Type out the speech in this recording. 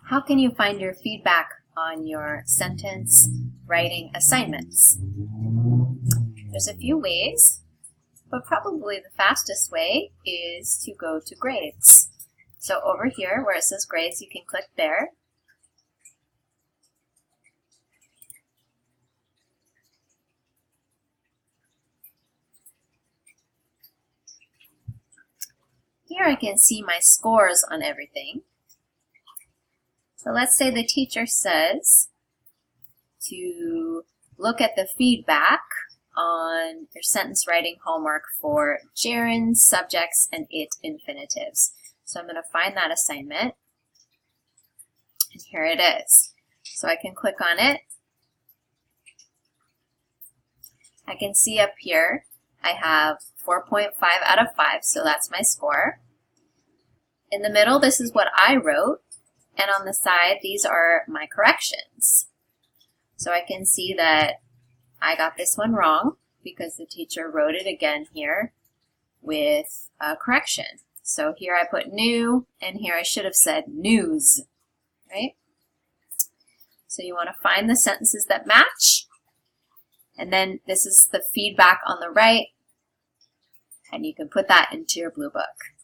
How can you find your feedback on your sentence writing assignments? There's a few ways, but probably the fastest way is to go to grades. So over here where it says grades, you can click there. Here I can see my scores on everything. So let's say the teacher says to look at the feedback on your sentence writing homework for gerunds, subjects, and it infinitives. So I'm going to find that assignment, and here it is. So I can click on it. I can see up here I have 4.5 out of 5, so that's my score. In the middle, this is what I wrote, and on the side, these are my corrections. So I can see that I got this one wrong because the teacher wrote it again here with a correction. So here I put new, and here I should have said news, right? So you want to find the sentences that match, and then this is the feedback on the right, and you can put that into your blue book.